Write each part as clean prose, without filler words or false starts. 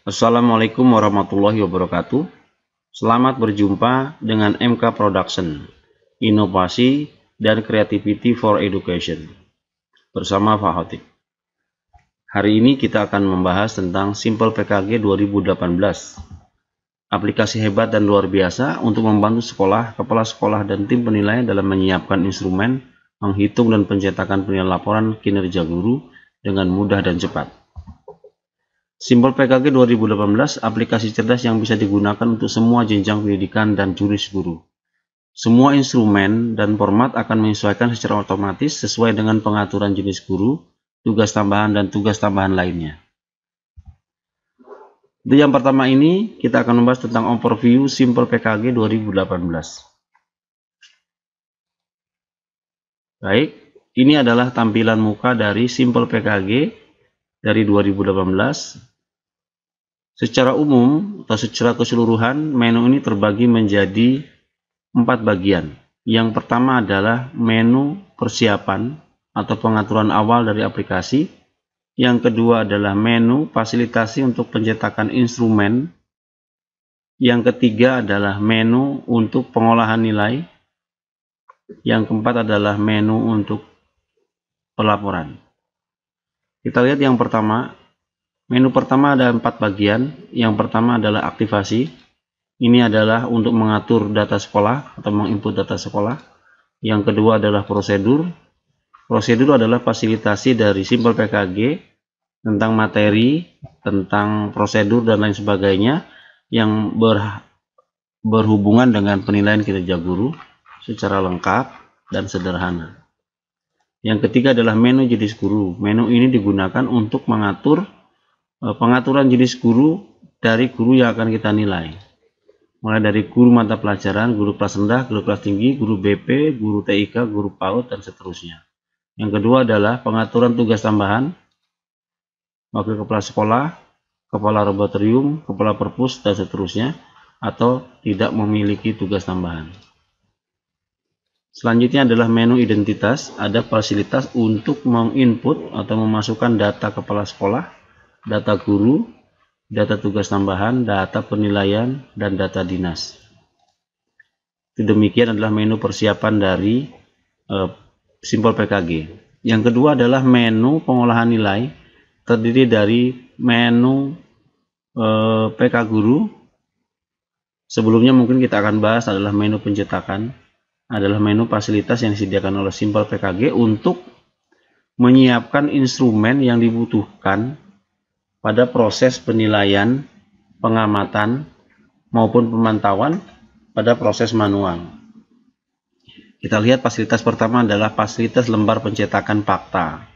Assalamualaikum warahmatullahi wabarakatuh. Selamat berjumpa dengan MK Production, Inovasi dan Creativity for Education, bersama Pak Hotik. Hari ini kita akan membahas tentang Simple PKG 2018, aplikasi hebat dan luar biasa untuk membantu sekolah, kepala sekolah, dan tim penilai dalam menyiapkan instrumen, menghitung dan pencetakan penilaian laporan kinerja guru dengan mudah dan cepat. Simple PKG 2018, aplikasi cerdas yang bisa digunakan untuk semua jenjang pendidikan dan juris guru. Semua instrumen dan format akan menyesuaikan secara otomatis sesuai dengan pengaturan jenis guru, tugas tambahan, dan tugas tambahan lainnya. Untuk yang pertama ini, kita akan membahas tentang overview Simple PKG 2018. Baik, ini adalah tampilan muka dari Simple PKG dari 2018. Secara umum atau secara keseluruhan, menu ini terbagi menjadi 4 bagian. Yang pertama adalah menu persiapan atau pengaturan awal dari aplikasi. Yang kedua adalah menu fasilitasi untuk pencetakan instrumen. Yang ketiga adalah menu untuk pengolahan nilai. Yang keempat adalah menu untuk pelaporan. Kita lihat yang pertama. Menu pertama ada 4 bagian. Yang pertama adalah aktivasi. Ini adalah untuk mengatur data sekolah atau menginput data sekolah. Yang kedua adalah prosedur. Prosedur adalah fasilitasi dari Simple PKG tentang materi, tentang prosedur dan lain sebagainya yang berhubungan dengan penilaian kinerja guru secara lengkap dan sederhana. Yang ketiga adalah menu jenis guru. Menu ini digunakan untuk mengatur pengaturan jenis guru dari guru yang akan kita nilai, mulai dari guru mata pelajaran, guru kelas rendah, guru kelas tinggi, guru BP, guru TIK, guru PAUD, dan seterusnya. Yang kedua adalah pengaturan tugas tambahan, wakil kepala sekolah, kepala laboratorium, kepala perpus, dan seterusnya, atau tidak memiliki tugas tambahan. Selanjutnya adalah menu identitas. Ada fasilitas untuk menginput atau memasukkan data kepala sekolah, data guru, data tugas tambahan, data penilaian, dan data dinas. Demikian adalah menu persiapan dari Simple PKG. Yang kedua adalah menu pengolahan nilai, terdiri dari menu PK Guru. Sebelumnya mungkin kita akan bahas adalah menu pencetakan, adalah menu fasilitas yang disediakan oleh Simple PKG untuk menyiapkan instrumen yang dibutuhkan pada proses penilaian, pengamatan, maupun pemantauan pada proses manual. Kita lihat fasilitas pertama adalah fasilitas lembar pencetakan fakta.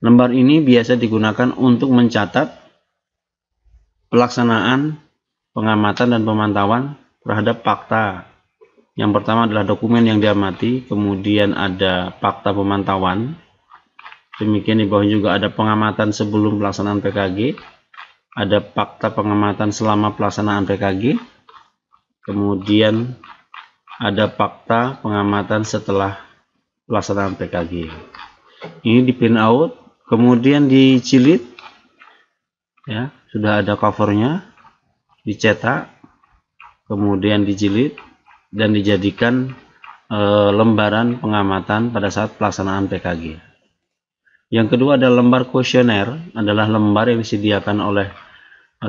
Lembar ini biasa digunakan untuk mencatat pelaksanaan, pengamatan, dan pemantauan terhadap fakta. Yang pertama adalah dokumen yang diamati, kemudian ada fakta pemantauan. Demikian di bawah juga ada pengamatan sebelum pelaksanaan PKG, ada fakta pengamatan selama pelaksanaan PKG, kemudian ada fakta pengamatan setelah pelaksanaan PKG. Ini di print out, kemudian dijilid, ya sudah ada covernya, dicetak, kemudian dijilid dan dijadikan lembaran pengamatan pada saat pelaksanaan PKG. Yang kedua adalah lembar kuesioner, adalah lembar yang disediakan oleh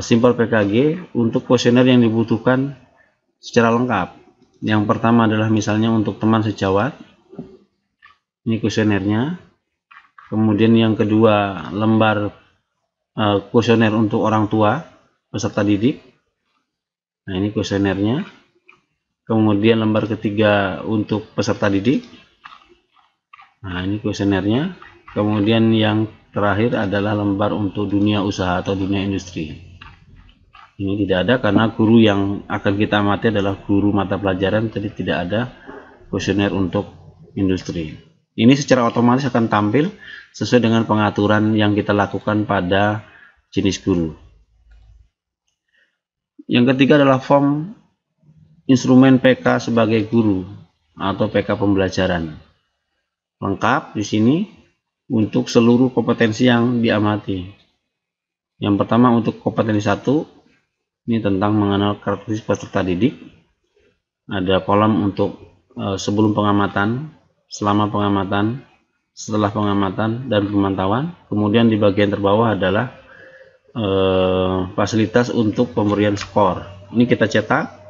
Simple PKG untuk kuesioner yang dibutuhkan secara lengkap. Yang pertama adalah misalnya untuk teman sejawat, ini kuesionernya. Kemudian yang kedua lembar kuesioner untuk orang tua peserta didik, nah ini kuesionernya. Kemudian lembar ketiga untuk peserta didik, nah ini kuesionernya. Kemudian yang terakhir adalah lembar untuk dunia usaha atau dunia industri. Ini tidak ada karena guru yang akan kita amati adalah guru mata pelajaran, jadi tidak ada kuesioner untuk industri. Ini secara otomatis akan tampil sesuai dengan pengaturan yang kita lakukan pada jenis guru. Yang ketiga adalah form instrumen PK sebagai guru atau PK pembelajaran. Lengkap di sini untuk seluruh kompetensi yang diamati. Yang pertama untuk kompetensi 1, ini tentang mengenal karakteristik peserta didik. Ada kolom untuk sebelum pengamatan, selama pengamatan, setelah pengamatan, dan pemantauan. Kemudian di bagian terbawah adalah fasilitas untuk pemberian skor. Ini kita cetak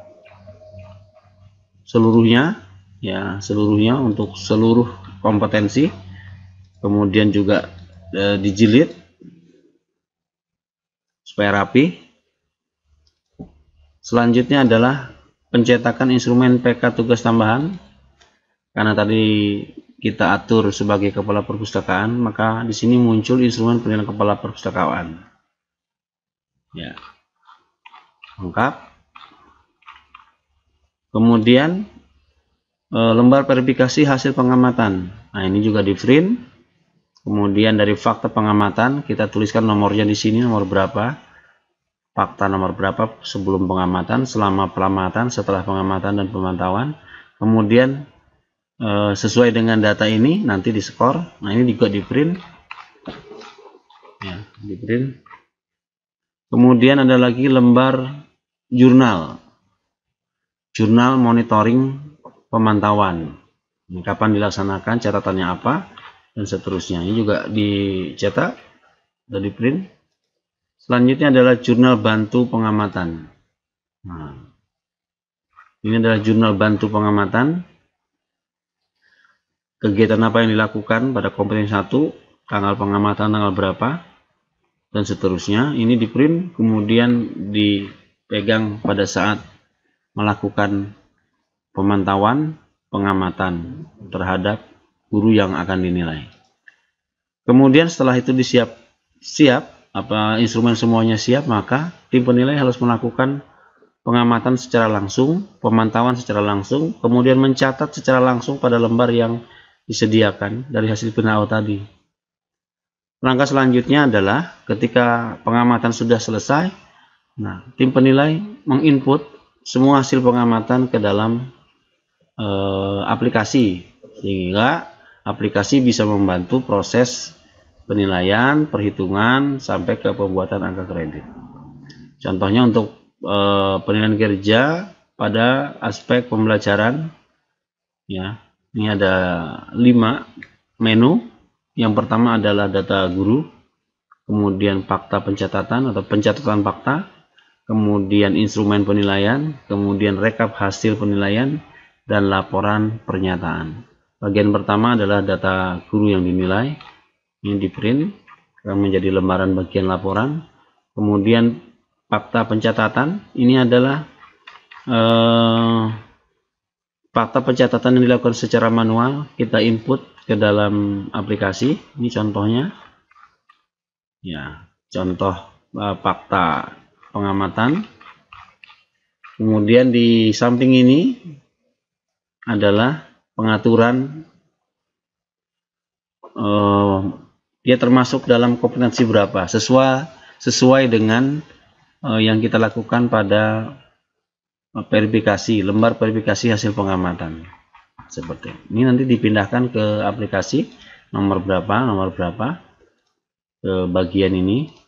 seluruhnya, ya, seluruhnya untuk seluruh kompetensi. Kemudian juga dijilid supaya rapi. Selanjutnya adalah pencetakan instrumen PK tugas tambahan. Karena tadi kita atur sebagai kepala perpustakaan, maka di sini muncul instrumen penilaian kepala perpustakaan. Ya, lengkap. Kemudian lembar verifikasi hasil pengamatan. Nah, ini juga di print. Kemudian dari fakta pengamatan kita tuliskan nomornya di sini, nomor berapa, fakta nomor berapa sebelum pengamatan, selama pengamatan, setelah pengamatan dan pemantauan. Kemudian sesuai dengan data ini nanti di skor. Nah, ini juga di print, ya, di print. Kemudian ada lagi lembar jurnal monitoring pemantauan. Ini kapan dilaksanakan, catatannya apa, dan seterusnya. Ini juga dicetak dan di print. Selanjutnya adalah jurnal bantu pengamatan. Nah, ini adalah jurnal bantu pengamatan. Kegiatan apa yang dilakukan pada kompetensi 1, tanggal pengamatan tanggal berapa, dan seterusnya. Ini di print, kemudian dipegang pada saat melakukan pemantauan pengamatan terhadap guru yang akan dinilai. Kemudian setelah itu instrumen semuanya siap, maka tim penilai harus melakukan pengamatan secara langsung, pemantauan secara langsung, kemudian mencatat secara langsung pada lembar yang disediakan dari hasil penilaian tadi. Langkah selanjutnya adalah ketika pengamatan sudah selesai, nah, tim penilai menginput semua hasil pengamatan ke dalam aplikasi, sehingga aplikasi bisa membantu proses penilaian, perhitungan, sampai ke pembuatan angka kredit. Contohnya untuk penilaian kerja pada aspek pembelajaran, ya, ini ada 5 menu. Yang pertama adalah data guru, kemudian fakta pencatatan atau pencatatan fakta, kemudian instrumen penilaian, kemudian rekap hasil penilaian, dan laporan pernyataan. Bagian pertama adalah data guru yang dinilai. Ini di print menjadi lembaran bagian laporan. Kemudian fakta pencatatan, ini adalah fakta pencatatan yang dilakukan secara manual, kita input ke dalam aplikasi. Ini contohnya, ya, contoh fakta pengamatan. Kemudian di samping ini adalah pengaturan, dia termasuk dalam kompetensi berapa, sesuai dengan yang kita lakukan pada verifikasi, lembar verifikasi hasil pengamatan. Seperti ini, nanti dipindahkan ke aplikasi nomor berapa ke bagian ini,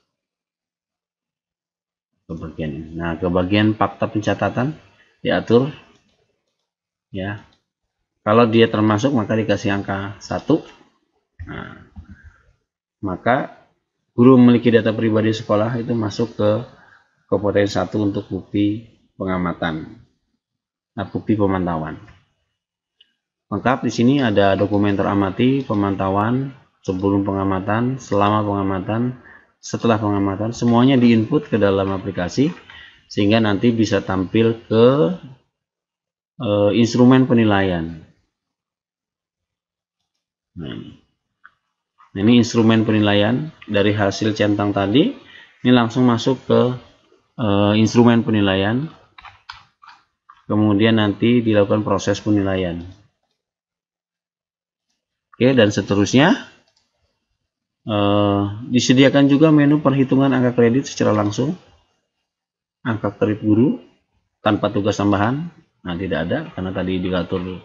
Nah, ke bagian fakta pencatatan diatur, ya. Kalau dia termasuk maka dikasih angka 1. Nah, maka guru memiliki data pribadi sekolah itu masuk ke kompetensi 1 untuk bukti pengamatan, bukti pemantauan. Lengkap di sini ada dokumen teramati, pemantauan, sebelum pengamatan, selama pengamatan, setelah pengamatan, semuanya diinput ke dalam aplikasi sehingga nanti bisa tampil ke instrumen penilaian. Nah, ini instrumen penilaian dari hasil centang tadi, ini langsung masuk ke instrumen penilaian, kemudian nanti dilakukan proses penilaian. Oke, dan seterusnya disediakan juga menu perhitungan angka kredit secara langsung, angka kredit guru tanpa tugas tambahan. Nah, tidak ada karena tadi diatur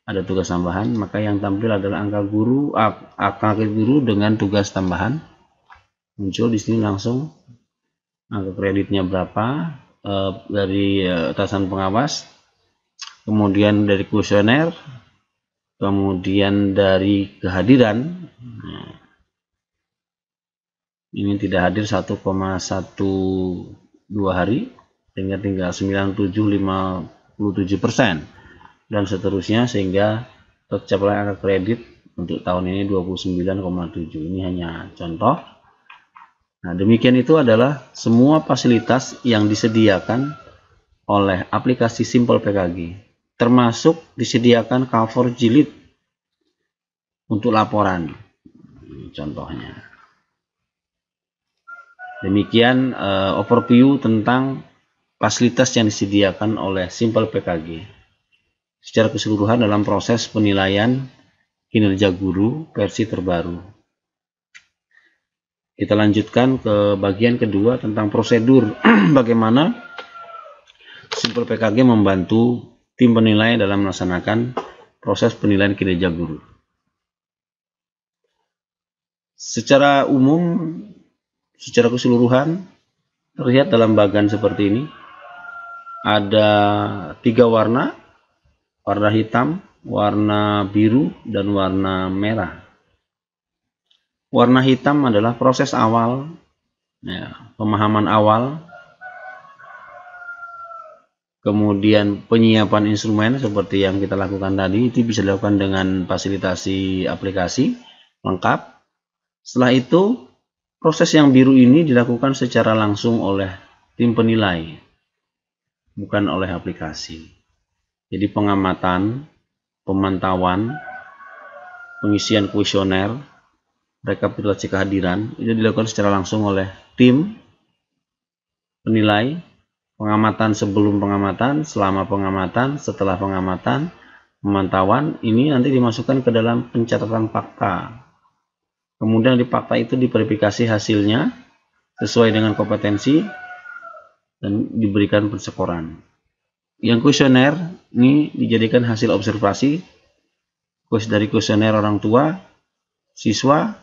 ada tugas tambahan, maka yang tampil adalah angka kredit guru dengan tugas tambahan. Muncul di sini langsung angka kreditnya berapa dari atasan pengawas, kemudian dari kuesioner, kemudian dari kehadiran. Nah, ini tidak hadir 1,12 hari, sehingga tinggal 97,57%, dan seterusnya sehingga tercapai angka kredit untuk tahun ini 29,7. Ini hanya contoh. Nah, demikian itu adalah semua fasilitas yang disediakan oleh aplikasi Simple PKG, termasuk disediakan cover jilid untuk laporan. Contohnya. Demikian overview tentang fasilitas yang disediakan oleh Simple PKG secara keseluruhan dalam proses penilaian kinerja guru versi terbaru. Kita lanjutkan ke bagian kedua tentang prosedur bagaimana Simple PKG membantu tim penilai dalam melaksanakan proses penilaian kinerja guru. Secara umum, secara keseluruhan terlihat dalam bagan seperti ini. Ada 3 warna, warna hitam, warna biru, dan warna merah. Warna hitam adalah proses awal, ya, pemahaman awal, kemudian penyiapan instrumen seperti yang kita lakukan tadi, itu bisa dilakukan dengan fasilitasi aplikasi lengkap. Setelah itu, proses yang biru ini dilakukan secara langsung oleh tim penilai, bukan oleh aplikasi. Jadi pengamatan, pemantauan, pengisian kuesioner, rekapitulasi kehadiran itu dilakukan secara langsung oleh tim penilai. Pengamatan sebelum pengamatan, selama pengamatan, setelah pengamatan, pemantauan ini nanti dimasukkan ke dalam pencatatan fakta. Kemudian di fakta itu diverifikasi hasilnya sesuai dengan kompetensi dan diberikan penskoran. Yang kuesioner ini dijadikan hasil observasi dari kuesioner orang tua, siswa,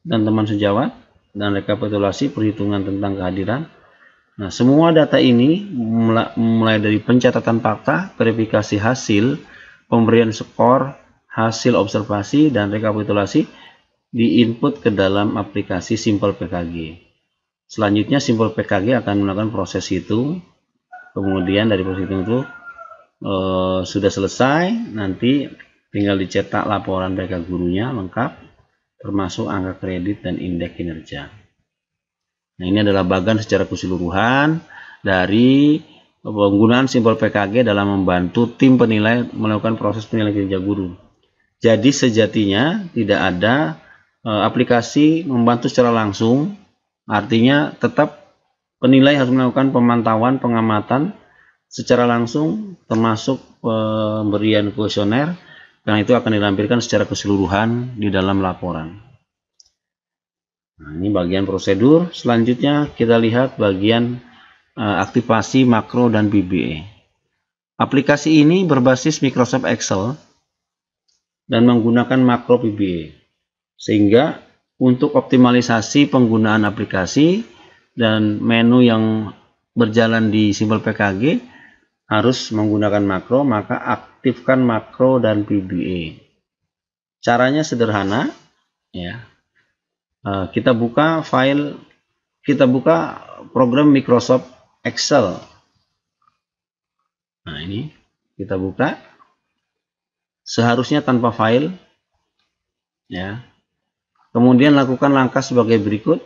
dan teman sejawat, dan rekapitulasi perhitungan tentang kehadiran. Nah, semua data ini mulai dari pencatatan fakta, verifikasi hasil, pemberian skor, hasil observasi, dan rekapitulasi diinput ke dalam aplikasi Simple PKG. Selanjutnya Simple PKG akan melakukan proses itu. Kemudian dari proses itu sudah selesai, nanti tinggal dicetak laporan mereka gurunya lengkap, termasuk angka kredit dan indeks kinerja. Nah, ini adalah bagan secara keseluruhan dari penggunaan Simple PKG dalam membantu tim penilai melakukan proses penilaian kinerja guru. Jadi sejatinya tidak ada aplikasi membantu secara langsung, artinya tetap penilai harus melakukan pemantauan, pengamatan secara langsung, termasuk pemberian kuesioner. Karena itu akan dilampirkan secara keseluruhan di dalam laporan. Nah, ini bagian prosedur. Selanjutnya kita lihat bagian aktivasi makro dan VBA. Aplikasi ini berbasis Microsoft Excel dan menggunakan makro VBA. Sehingga untuk optimalisasi penggunaan aplikasi dan menu yang berjalan di Simple PKG harus menggunakan makro, maka aktifkan makro dan VBA. Caranya sederhana, ya. Kita buka file, kita buka program Microsoft Excel. Nah, ini kita buka. Seharusnya tanpa file, ya. Kemudian lakukan langkah sebagai berikut.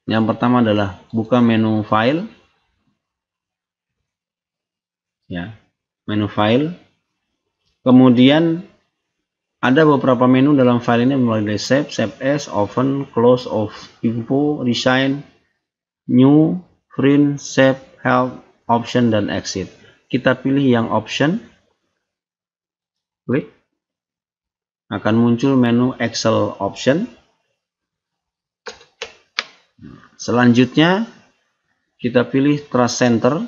Yang pertama adalah buka menu file. Ya, menu file. Kemudian ada beberapa menu dalam file ini mulai dari save, save as, open, close of info, resign, new, print, save, help, option, dan exit. Kita pilih yang option. Klik. Akan muncul menu Excel option. Selanjutnya kita pilih Trust Center.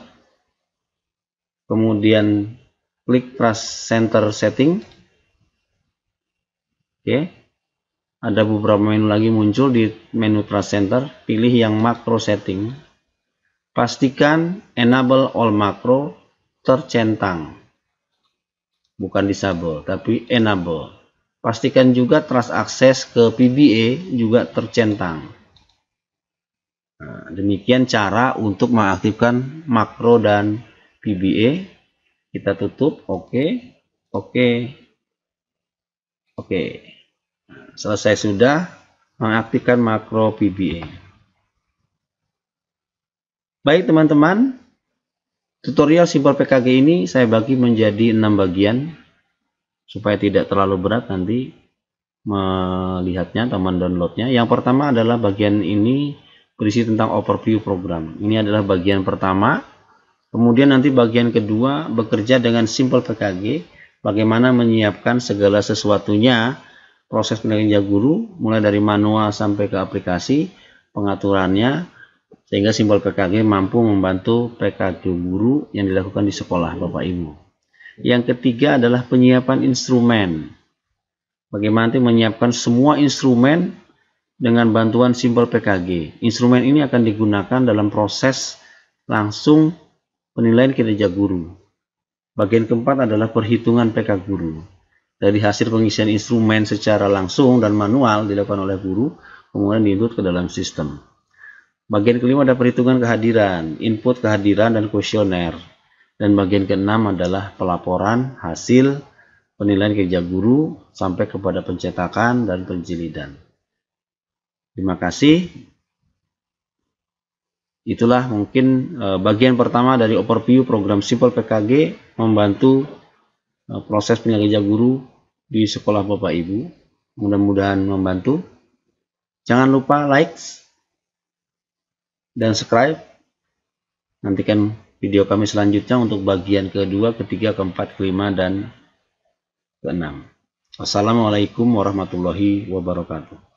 Kemudian klik Trust Center Setting. Oke. Ada beberapa menu lagi muncul di menu Trust Center. Pilih yang Macro Setting. pastikan enable all makro tercentang. Bukan disable, tapi enable. Pastikan juga trust access ke PBA juga tercentang. Nah, demikian cara untuk mengaktifkan makro dan PBA. Kita tutup, oke. Selesai sudah mengaktifkan makro PBA. Baik teman-teman, tutorial Simple PKG ini saya bagi menjadi 6 bagian supaya tidak terlalu berat nanti melihatnya, teman downloadnya. Yang pertama adalah bagian ini berisi tentang overview program. Ini adalah bagian pertama. Kemudian nanti bagian kedua bekerja dengan Simple PKG, bagaimana menyiapkan segala sesuatunya, proses penilaian guru mulai dari manual sampai ke aplikasi, pengaturannya, sehingga Simple PKG mampu membantu PKG guru yang dilakukan di sekolah Bapak Ibu. Yang ketiga adalah penyiapan instrumen. Bagaimana menyiapkan semua instrumen dengan bantuan Simple PKG. Instrumen ini akan digunakan dalam proses langsung penilaian kinerja guru. Bagian keempat adalah perhitungan PK guru. Dari hasil pengisian instrumen secara langsung dan manual dilakukan oleh guru, kemudian diinput ke dalam sistem. Bagian kelima ada perhitungan kehadiran, input kehadiran dan kuesioner. Dan bagian keenam adalah pelaporan hasil penilaian kinerja guru sampai kepada pencetakan dan penjilidan. Terima kasih. Itulah mungkin bagian pertama dari overview program Simple PKG membantu proses penilaian kinerja guru di sekolah Bapak Ibu. Mudah-mudahan membantu. Jangan lupa like dan subscribe. Nantikan video kami selanjutnya untuk bagian kedua, ketiga, keempat, kelima, dan keenam. Wassalamualaikum warahmatullahi wabarakatuh.